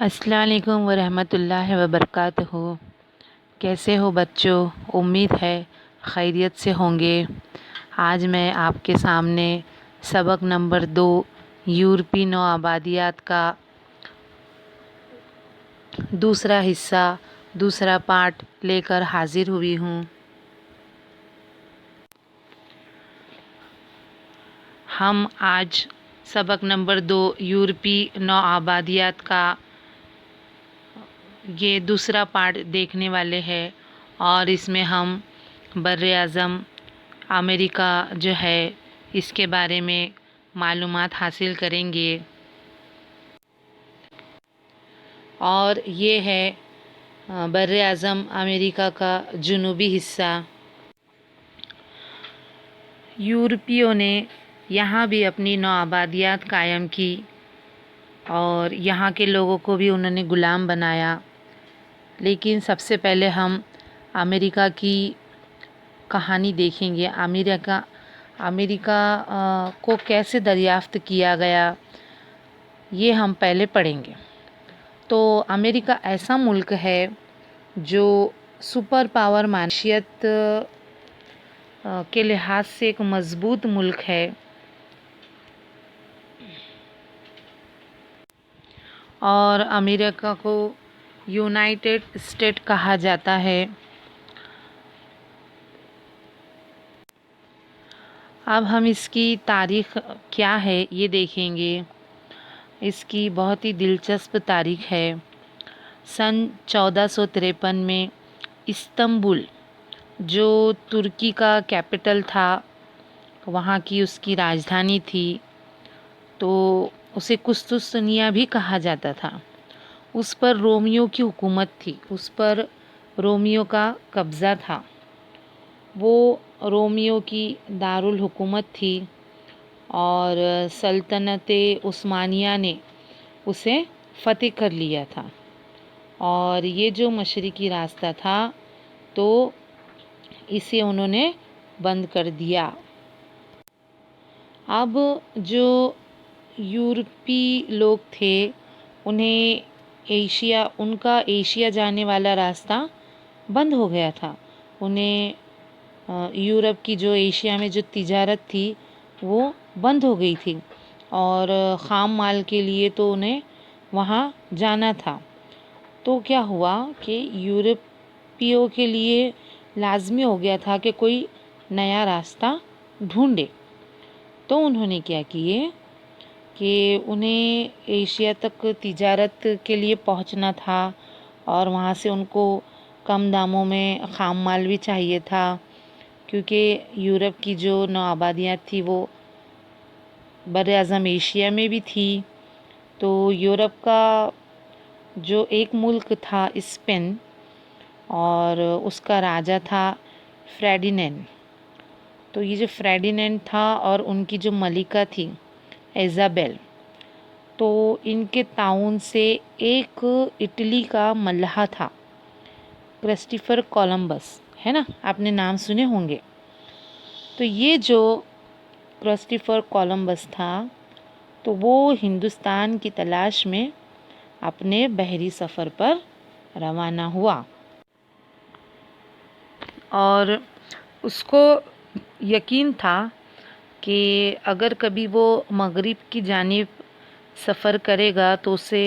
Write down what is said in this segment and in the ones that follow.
السلام علیکم ورحمۃ اللہ وبرکاتہ۔ کیسے ہو بچوں؟ امید ہے خیریت سے ہوں گے۔ آج میں آپ کے سامنے سبق نمبر 2 یورپی نو آبادیات کا دوسرا حصہ، دوسرا پارٹ لے کر حاضر ہوئی ہوں۔ ہم آج سبق نمبر 2 یورپی نو آبادیات کا یہ دوسرا پارٹ دیکھنے والے ہیں، اور اس میں ہم بر اعظم امریکہ جو ہے اس کے بارے میں معلومات حاصل کریں گے۔ اور یہ ہے بر اعظم امریکہ کا جنوبی حصہ۔ یورپیوں نے یہاں بھی اپنی نو آبادیات قائم کی اور یہاں کے لوگوں کو بھی انہوں نے غلام بنایا۔ لیکن سب سے پہلے ہم امریکہ کی کہانی دیکھیں گے۔ امریکہ کو کیسے دریافت کیا گیا، یہ ہم پہلے پڑھیں گے۔ تو امریکہ ایسا ملک ہے جو سپر پاور معیشت کے لحاظ سے ایک مضبوط ملک ہے، اور امریکہ کو یونائٹڈ اسٹیٹ کہا جاتا ہے۔ اب ہم اس کی تاریخ کیا ہے یہ دیکھیں گے۔ اس کی بہت ہی دلچسپ تاریخ ہے۔ سن 1453 میں استنبول جو ترکی کا کیپٹل تھا، وہاں کی اس کی راجدھانی تھی، تو اسے قسطنطنیہ بھی کہا جاتا تھا۔ اس پر رومیوں کی حکومت تھی، اس پر رومیوں کا قبضہ تھا۔ وہ رومیوں کی دارالحکومت تھی، اور سلطنت عثمانیہ نے اسے فتح کر لیا تھا، اور یہ جو مشرقی راستہ تھا تو اسے انہوں نے بند کر دیا۔ اب جو یورپی لوگ تھے ان کا ایشیا جانے والا راستہ بند ہو گیا تھا۔ انہیں یورپ کی جو ایشیا میں جو تجارت تھی وہ بند ہو گئی تھی، اور خام مال کے لیے تو انہیں وہاں جانا تھا۔ تو کیا ہوا کہ یورپیوں کے لیے لازمی ہو گیا تھا کہ کوئی نیا راستہ ڈھونڈے۔ تو انہوں نے کیا کیے کہ انہیں ایشیا تک تجارت کے لیے پہنچنا تھا، اور وہاں سے ان کو کم داموں میں خام مال بھی چاہیے تھا، کیونکہ یورپ کی جو نو آبادیات تھی وہ بر اعظم ایشیا میں بھی تھی۔ تو یورپ کا جو ایک ملک تھا اسپین، اور اس کا راجا تھا فریڈینینڈ۔ تو یہ جو فریڈینینڈ تھا اور ان کی جو ملکہ تھی ایزابیل، تو ان کے تعاون سے ایک اٹلی کا ملاح تھا، کرسٹوفر کولمبس، ہے نا، آپ نے نام سنے ہوں گے۔ تو یہ جو کرسٹوفر کولمبس تھا تو وہ ہندوستان کی تلاش میں اپنے بحری سفر پر روانہ ہوا، اور اس کو یقین تھا کہ اگر کبھی وہ مغرب کی جانب سفر کرے گا تو اسے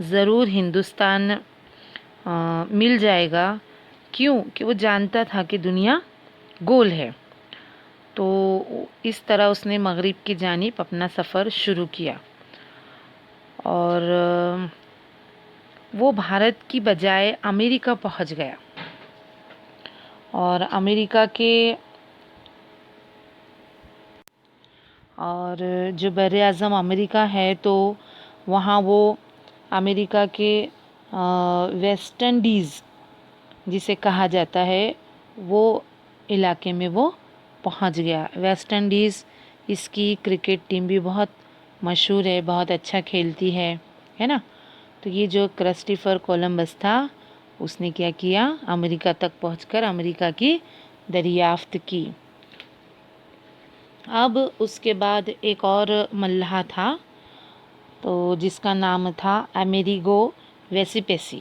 ضرور ہندوستان مل جائے گا، کیوں کہ وہ جانتا تھا کہ دنیا گول ہے۔ تو اس طرح اس نے مغرب کی جانب اپنا سفر شروع کیا، اور وہ بھارت کی بجائے امریکہ پہنچ گیا، اور جو بر اعظم امریکہ ہے تو وہاں وہ امریکہ کے ویسٹ انڈیز جسے کہا جاتا ہے وہ علاقے میں وہ پہنچ گیا۔ ویسٹ انڈیز، اس کی کرکٹ ٹیم بھی بہت مشہور ہے، بہت اچھا کھیلتی ہے نا۔ تو یہ جو کرسٹوفر کولمبس تھا اس نے کیا کیا، امریکہ تک پہنچ کر امریکہ کی دریافت کی۔ اب اس کے بعد ایک اور ملاح تھا تو جس کا نام تھا امیریگو ویسیپیسی۔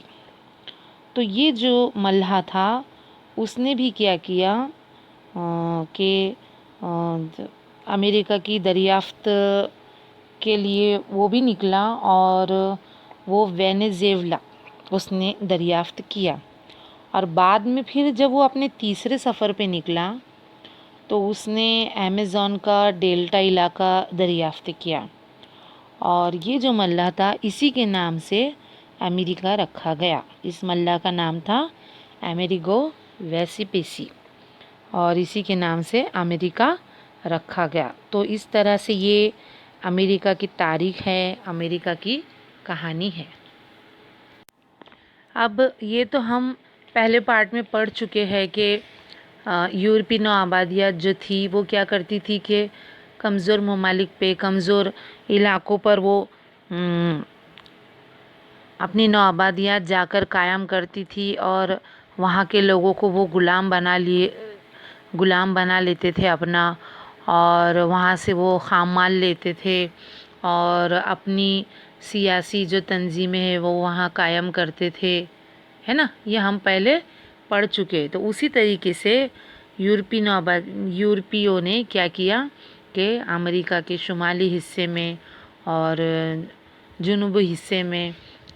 تو یہ جو ملہا تھا اس نے بھی کیا کیا کہ امریکہ کی دریافت کے لیے وہ بھی نکلا، اور وہ وینیزویلا اس نے دریافت کیا، اور بعد میں پھر جب وہ اپنے تیسرے سفر پہ نکلا تو اس نے ایمیزون کا ڈیلٹا علاقہ دریافت کیا، اور یہ جو ملح تھا اسی کے نام سے امریکہ رکھا گیا۔ اس ملح کا نام تھا امیریگو ویسیپیسی، اور اسی کے نام سے امریکہ رکھا گیا۔ تو اس طرح سے یہ امریکہ کی تاریخ ہے، امریکہ کی کہانی ہے۔ اب یہ تو ہم پہلے پارٹ میں پڑھ چکے ہیں کہ یورپی نو آبادیات جو تھی وہ کیا کرتی تھی کہ کمزور ممالک پہ، کمزور علاقوں پر وہ اپنی نو آبادیات جا کر قائم کرتی تھی، اور وہاں کے لوگوں کو وہ غلام بنا لیتے تھے اپنا، اور وہاں سے وہ خام مال لیتے تھے، اور اپنی سیاسی جو تنظیمیں ہیں وہ وہاں قائم کرتے تھے، ہے نا، یہ ہم پہلے پڑھ چکے۔ تو اسی طریقے سے یورپیوں نے کیا کیا کہ امریکہ کے شمالی حصے میں اور جنوبی حصے میں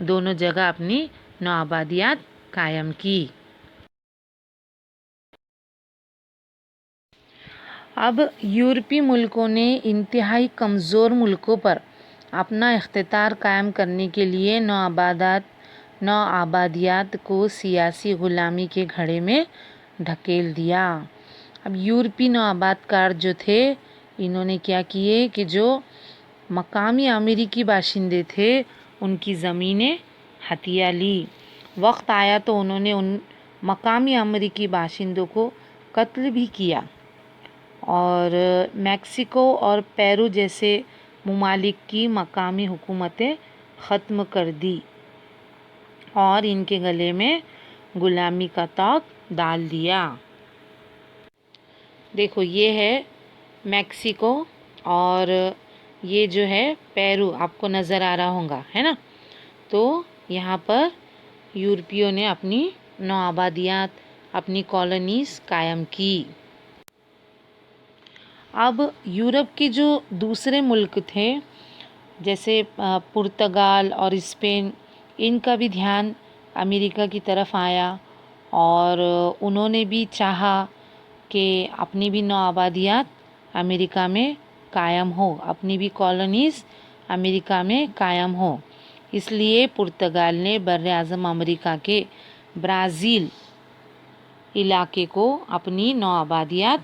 دونوں جگہ اپنی نو آبادیات قائم کی۔ اب یورپی ملکوں نے انتہائی کمزور ملکوں پر اپنا اختیار قائم کرنے کے لیے نو آبادیات کو سیاسی غلامی کے گھڑے میں دھکیل دیا۔ اب یورپی نو آباد کار جو تھے انہوں نے کیا کیے کہ جو مقامی امریکی باشندے تھے ان کی زمینیں ہتھیا لی۔ وقت آیا تو انہوں نے ان مقامی امریکی باشندوں کو قتل بھی کیا، اور میکسیکو اور پیرو جیسے ممالک کی مقامی حکومتیں ختم کر دی، اور ان کے گلے میں غلامی کا طوق ڈال دیا۔ دیکھو یہ ہے میکسیکو، اور یہ جو ہے پیرو، آپ کو نظر آ رہا ہوگا، ہے نا۔ تو یہاں پر یورپیوں نے اپنی نو آبادیات، اپنی کالونیز قائم کی۔ اب یورپ کے جو دوسرے ملک تھے جیسے پرتگال اور اسپین، ان کا بھی دھیان امریکہ کی طرف آیا، اور انہوں نے بھی چاہا کہ اپنی بھی نو آبادیات امریکہ میں قائم ہو، اپنی بھی کالونیز امریکہ میں قائم ہو۔ اس لیے پرتگال نے بر اعظم امریکہ کے برازیل علاقے کو اپنی نو آبادیات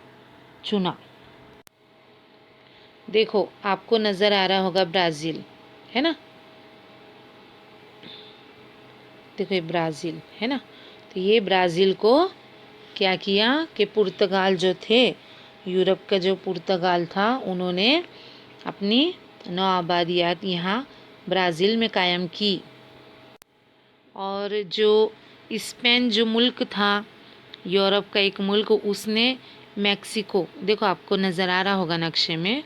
چنا۔ دیکھو آپ کو نظر آ رہا ہوگا برازیل، ہے نا، دیکھو یہ برازیل ہے نا۔ تو یہ برازیل کو کیا کیا کہ پرتگال جو تھے، یورپ کا جو پرتگال تھا، انہوں نے اپنی نو آبادیات یہاں برازیل میں قائم کی۔ اور جو اسپین جو ملک تھا، یورپ کا ایک ملک، اس نے میکسیکو، دیکھو آپ کو نظر آ رہا ہوگا نقشے میں،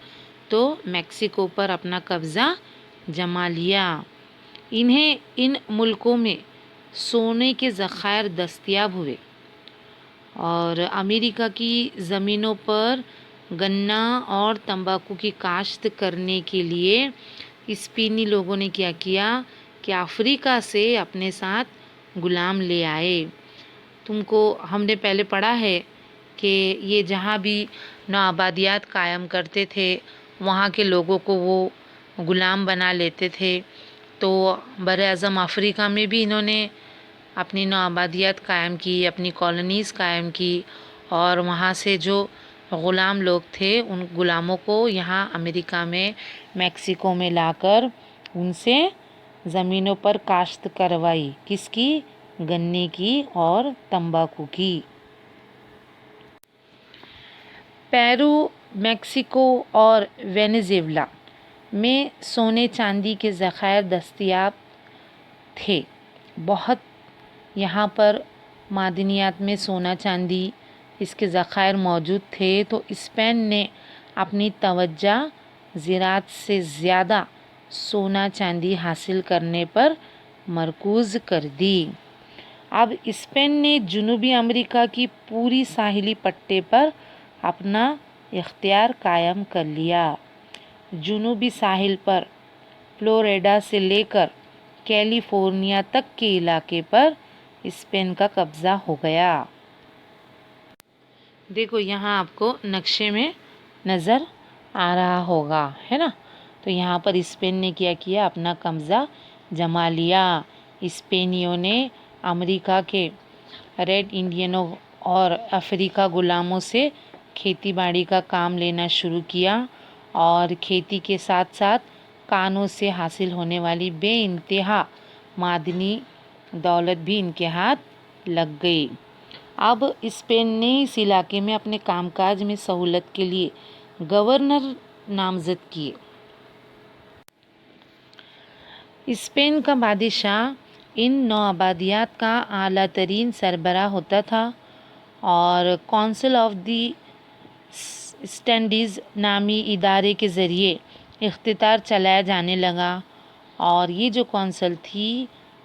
تو میکسیکو پر اپنا قبضہ جما لیا۔ ان ملکوں میں سونے کے ذخائر دستیاب ہوئے، اور امریکہ کی زمینوں پر گنا اور تمباکو کی کاشت کرنے کے لیے اسپینی لوگوں نے کیا کیا کہ افریقہ سے اپنے ساتھ غلام لے آئے۔ تم کو ہم نے پہلے پڑھا ہے کہ یہ جہاں بھی نو آبادیات قائم کرتے تھے وہاں کے لوگوں کو وہ غلام بنا لیتے تھے۔ تو بر اعظم افریقہ میں بھی انہوں نے اپنی نو آبادیات قائم کی، اپنی کالونیز قائم کی، اور وہاں سے جو غلام لوگ تھے ان غلاموں کو یہاں امریکہ میں، میکسیکو میں لا کر ان سے زمینوں پر کاشت کروائی، کس کی؟ گنے کی اور تمباکو کی۔ پیرو، میکسیکو اور وینیزویلا میں سونے چاندی کے ذخائر دستیاب تھے، بہت یہاں پر معدنیات میں سونا چاندی اس کے ذخائر موجود تھے۔ تو اسپین نے اپنی توجہ زراعت سے زیادہ سونا چاندی حاصل کرنے پر مرکوز کر دی۔ اب اسپین نے جنوبی امریکہ کی پوری ساحلی پٹے پر اپنا اختیار قائم کر لیا۔ جنوبی ساحل پر فلوریڈا سے لے کر کیلیفورنیا تک کے علاقے پر اسپین کا قبضہ ہو گیا۔ دیکھو یہاں آپ کو نقشے میں نظر آ رہا ہوگا، ہے نا؟ تو یہاں پر اسپین نے کیا کیا، اپنا قبضہ جما لیا۔ اسپینیوں نے امریکہ کے ریڈ انڈینوں اور افریقہ غلاموں سے کھیتی باڑی کا کام لینا شروع کیا، اور کھیتی کے ساتھ ساتھ کانوں سے حاصل ہونے والی بے انتہا معدنی دولت بھی ان کے ہاتھ لگ گئی۔ اب اسپین نے اس علاقے میں اپنے کام کاج میں سہولت کے لیے گورنر نامزد کیے۔ اسپین کا بادشاہ ان نوآبادیات کا اعلیٰ ترین سربراہ ہوتا تھا، اور council of the East Indies نامی ادارے کے ذریعے اختیار چلایا جانے لگا، اور یہ جو کونسل تھی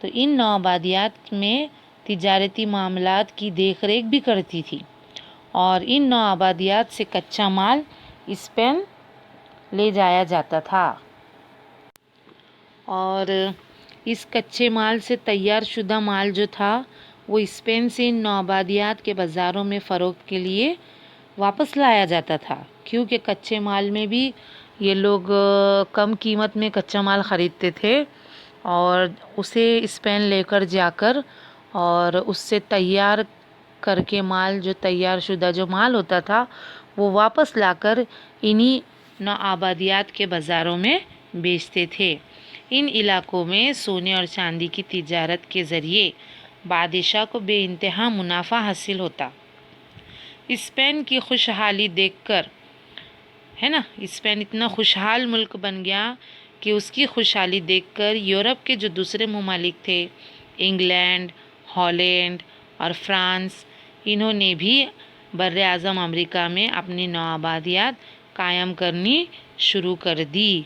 تو ان نوآبادیات میں تجارتی معاملات کی دیکھ ریکھ بھی کرتی تھی، اور ان نوآبادیات سے کچا مال اسپین لے جایا جاتا تھا، اور اس کچے مال سے تیار شدہ مال جو تھا وہ اسپین سے ان نوآبادیات کے بازاروں میں فروخت کے لیے واپس لایا جاتا تھا، کیونکہ کچے مال میں بھی یہ لوگ کم قیمت میں کچا مال خریدتے تھے، اور اسے اسپین لے کر جا کر اور اس سے تیار کر کے مال، جو تیار شدہ جو مال ہوتا تھا وہ واپس لا کر انہی نوآبادیات کے بازاروں میں بیچتے تھے۔ ان علاقوں میں سونے اور چاندی کی تجارت کے ذریعے بادشاہ کو بے انتہا منافع حاصل ہوتا۔ اسپین کی خوشحالی دیکھ کر، ہے نا، اسپین اتنا خوشحال ملک بن گیا کہ اس کی خوشحالی دیکھ کر یورپ کے جو دوسرے ممالک تھے، انگلینڈ، ہالینڈ اور فرانس، انہوں نے بھی بر اعظم امریکہ میں اپنی نوآبادیات قائم کرنی شروع کر دی۔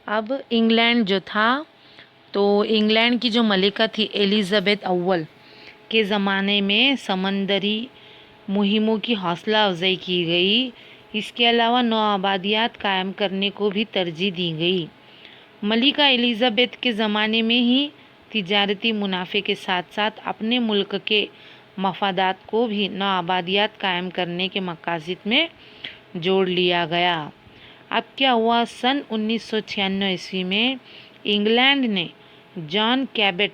اب انگلینڈ جو تھا، تو انگلینڈ کی جو ملکہ تھی ایلزابتھ اول کے زمانے میں سمندری مہموں کی حوصلہ افزائی کی گئی، اس کے علاوہ نوآبادیات قائم کرنے کو بھی ترجیح دی گئی۔ ملکہ ایلزابتھ کے زمانے میں ہی تجارتی منافع کے ساتھ ساتھ اپنے ملک کے مفادات کو بھی نوآبادیات قائم کرنے کے مقاصد میں جوڑ لیا گیا۔ اب کیا ہوا، سن 1996 میں انگلینڈ نے جان کیبٹ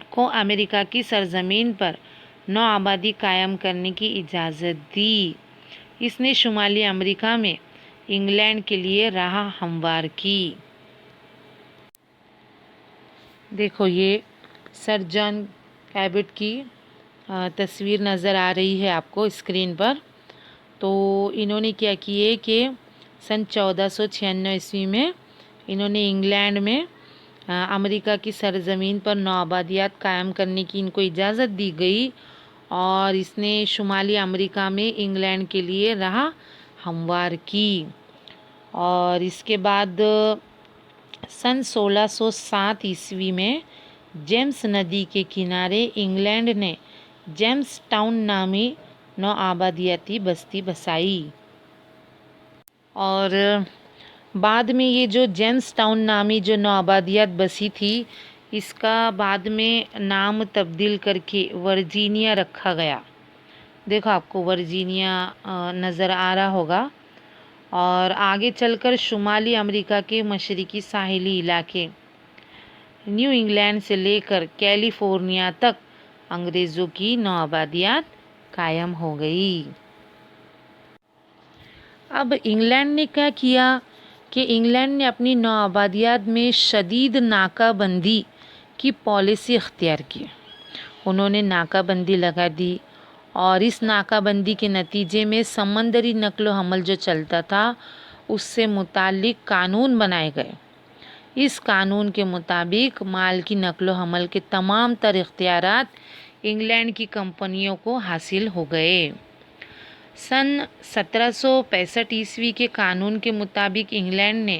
کو امریکہ کی سرزمین پر نوآبادی قائم کرنے کی اجازت دی۔ اس نے شمالی امریکہ میں انگلینڈ کے لیے راہ ہموار کی۔ دیکھو یہ سر جان کیبٹ کی تصویر نظر آ رہی ہے آپ کو اسکرین پر۔ تو انہوں نے کیا کیے کہ سن 1496 میں انہوں نے انگلینڈ میں امریکہ کی سرزمین پر نوآبادیات قائم کرنے کی ان کو اجازت دی گئی، اور اس نے شمالی امریکہ میں انگلینڈ کے لیے راہ ہموار کی۔ اور اس کے بعد سن 1607 میں جیمز ندی کے کنارے انگلینڈ نے جیمز ٹاؤن نامی نوآبادیاتی بستی بسائی، اور بعد میں یہ جو جیمز ٹاؤن نامی جو نوآبادیات بسی تھی، اس کا بعد میں نام تبدیل کر کے ورجینیا رکھا گیا۔ دیکھو آپ کو ورجینیا نظر آ رہا ہوگا، اور آگے چل کر شمالی امریکہ کے مشرقی ساحلی علاقے نیو انگلینڈ سے لے کر کیلیفورنیا تک انگریزوں کی نوآبادیات قائم ہو گئی۔ اب انگلینڈ نے کیا کیا کہ انگلینڈ نے اپنی نوآبادیات میں شدید ناکہ بندی کی پالیسی اختیار کی۔ انہوں نے ناکہ بندی لگا دی، اور اس ناکہ بندی کے نتیجے میں سمندری نقل و حمل جو چلتا تھا اس سے متعلق قانون بنائے گئے۔ اس قانون کے مطابق مال کی نقل و حمل کے تمام تر اختیارات انگلینڈ کی کمپنیوں کو حاصل ہو گئے۔ سن 1765 کے قانون کے مطابق انگلینڈ نے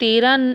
13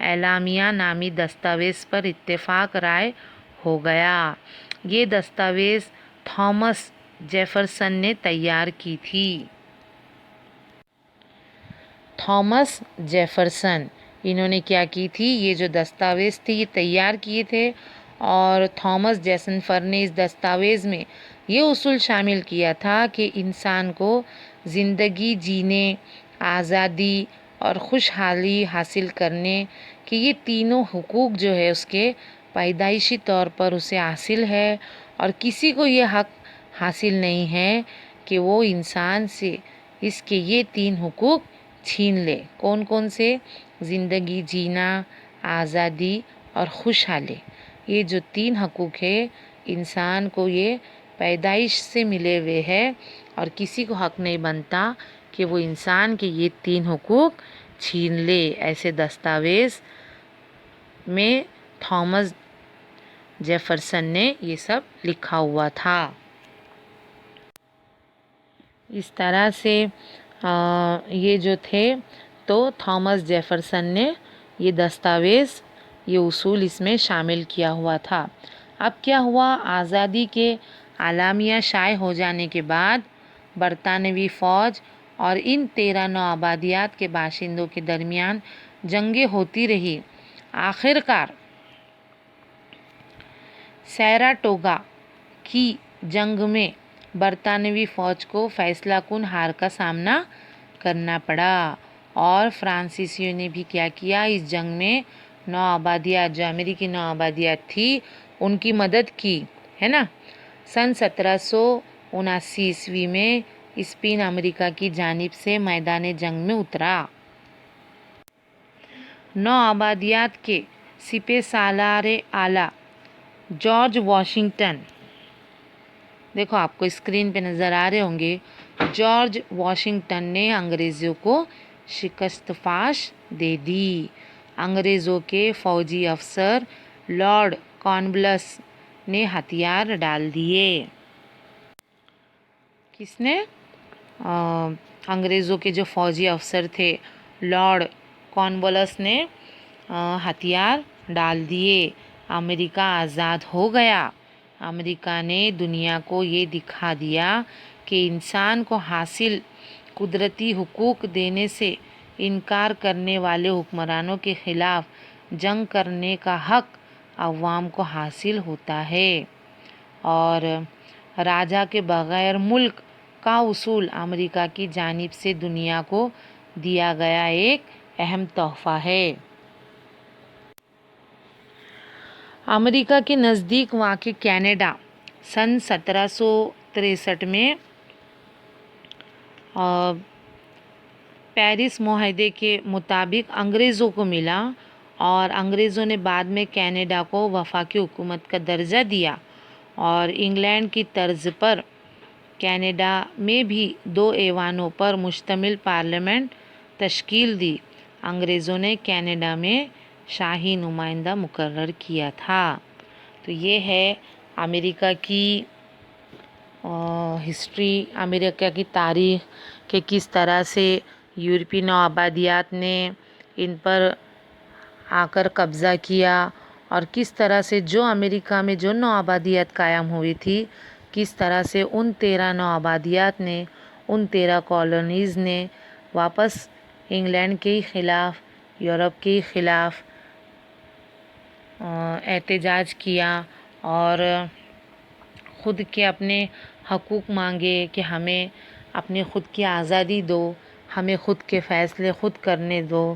اعلامیہ نامی دستاویز پر اتفاق رائے ہو گیا۔ یہ دستاویز تھامس جیفرسن نے تیار کی تھی۔ تھامس جیفرسن، انہوں نے کیا کی تھی؟ یہ جو دستاویز تھے یہ تیار کیے تھے، اور تھامس جیفرسن نے اس دستاویز میں یہ اصول شامل کیا تھا کہ انسان کو زندگی جینے، آزادی اور خوشحالی حاصل کرنے کے یہ تینوں حقوق جو ہے اس کے پیدائشی طور پر اسے حاصل ہے، اور کسی کو یہ حق حاصل نہیں ہے کہ وہ انسان سے اس کے یہ تین حقوق چھین لے۔ کون کون سے؟ زندگی جینا، آزادی اور خوشحالی۔ یہ جو تین حقوق ہے انسان کو یہ پیدائش سے ملے ہوئے ہے، اور کسی کو حق نہیں بنتا کہ وہ انسان کے یہ تین حقوق چھین لے۔ ایسے دستاویز میں تھامس جیفرسن نے یہ سب لکھا ہوا تھا۔ اس طرح سے یہ جو تھے تو تھامس جیفرسن نے یہ دستاویز، یہ اصول اس میں شامل کیا ہوا تھا۔ اب کیا ہوا؟ آزادی کے اعلامیہ شائع ہو جانے کے بعد برطانوی فوج اور ان 13 نو آبادیات کے باشندوں کے درمیان جنگیں ہوتی رہی۔ آخر کار سیراٹوگا کی جنگ میں برطانوی فوج کو فیصلہ کن ہار کا سامنا کرنا پڑا، اور فرانسیسیوں نے بھی کیا کیا؟ اس جنگ میں نو آبادیات، جو امریکی نو آبادیات تھی، ان کی مدد کی، ہے نا۔ سن 1779 میں اسپین امریکہ کی جانب سے میدان جنگ میں اترا۔ نو آبادیات کے سپہ سالار اعلیٰ جارج واشنگٹن، دیکھو آپ کو اسکرین پہ نظر آ رہے ہوں گے، جارج واشنگٹن نے انگریزوں کو شکست فاش دے دی۔ انگریزوں کے فوجی افسر لارڈ کارنوالس نے ہتھیار ڈال دیے۔ کس نے؟ انگریزوں کے جو فوجی افسر تھے لارڈ کارنوالس نے ہتھیار ڈال دیے۔ امریکہ آزاد ہو گیا۔ امریکہ نے دنیا کو یہ دکھا دیا کہ انسان کو حاصل قدرتی حقوق دینے سے انکار کرنے والے حکمرانوں کے خلاف جنگ کرنے کا حق عوام کو حاصل ہوتا ہے، اور راجا کے بغیر ملک کا اصول امریکہ کی جانب سے دنیا کو دیا گیا ایک اہم تحفہ ہے۔ امریکہ کے نزدیک واقع کینیڈا سن 1763 میں پیرس معاہدے کے مطابق انگریزوں کو ملا، اور انگریزوں نے بعد میں کینیڈا کو وفاقی حکومت کا درجہ دیا، اور انگلینڈ کی طرز پر کینیڈا میں بھی 2 ایوانوں پر مشتمل پارلیمنٹ تشکیل دی۔ انگریزوں نے کینیڈا میں شاہی نمائندہ مقرر کیا تھا۔ تو یہ ہے امریکہ کی ہسٹری، امریکہ کی تاریخ، کہ کس طرح سے یورپی نو آبادیات نے ان پر آ کر قبضہ کیا، اور کس طرح سے جو امریکہ میں جو نو آبادیات قائم ہوئی تھی، کس طرح سے ان 13 نو آبادیات نے، ان 13 کالونیز نے واپس انگلینڈ کے خلاف، یورپ کے خلاف احتجاج کیا، اور خود کے اپنے حقوق مانگے کہ ہمیں اپنے خود کی آزادی دو، ہمیں خود کے فیصلے خود کرنے دو۔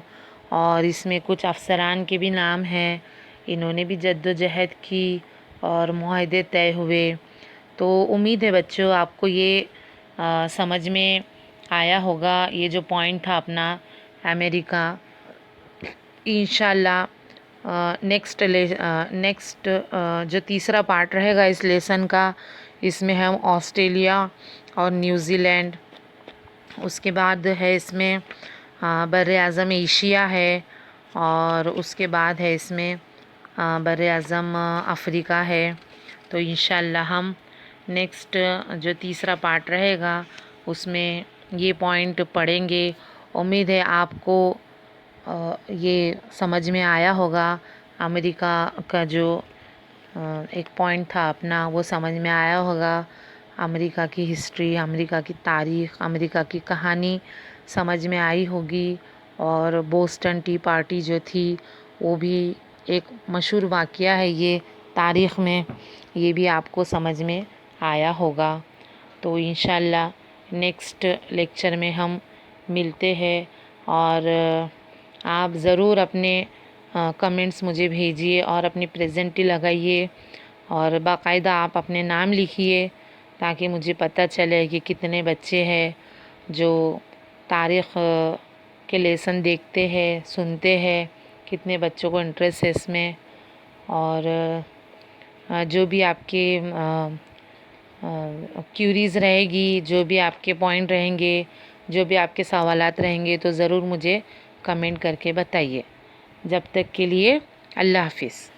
اور اس میں کچھ افسران کے بھی نام ہیں، انہوں نے بھی جد و جہد کی اور معاہدے طے ہوئے۔ تو امید ہے بچوں آپ کو یہ سمجھ میں آیا ہوگا، یہ جو پوائنٹ تھا اپنا امریکہ۔ انشاءاللہ نیکسٹ جو تیسرا پارٹ رہے گا اس لیسن کا، اس میں ہم آسٹریلیا اور نیوزی لینڈ، اس کے بعد ہے اس میں بر اعظم ایشیا ہے، اور اس کے بعد ہے اس میں بر اعظم افریقہ ہے۔ تو انشاءاللہ ہم نیکسٹ جو تیسرا پارٹ رہے گا اس میں یہ پوائنٹ پڑھیں گے۔ امید ہے آپ کو یہ سمجھ میں آیا ہوگا، امریکہ کا جو ایک پوائنٹ تھا اپنا وہ سمجھ میں آیا ہوگا، امریکہ کی ہسٹری، امریکہ کی تاریخ، امریکہ کی کہانی سمجھ میں آئی ہوگی، اور بوسٹن ٹی پارٹی جو تھی وہ بھی ایک مشہور واقعہ ہے یہ تاریخ میں، یہ بھی آپ کو سمجھ میں آیا ہوگا۔ تو انشاءاللہ نیکسٹ لیکچر میں ہم ملتے ہیں، اور آپ ضرور اپنے کمنٹس مجھے بھیجیے اور اپنی پریزنٹی لگائیے، اور باقاعدہ آپ اپنے نام لکھیے تاکہ مجھے پتہ چلے کہ کتنے بچے ہیں جو تاریخ کے لیسن دیکھتے ہیں، سنتے ہیں، کتنے بچوں کو انٹرسٹ ہے اس میں، اور جو بھی آپ کے کیوریز رہے گی، جو بھی آپ کے پوائنٹ رہیں گے، جو بھی آپ کے سوالات رہیں گے تو ضرور مجھے کمنٹ کر کے بتائیے۔ جب تک کے لیے اللہ حافظ۔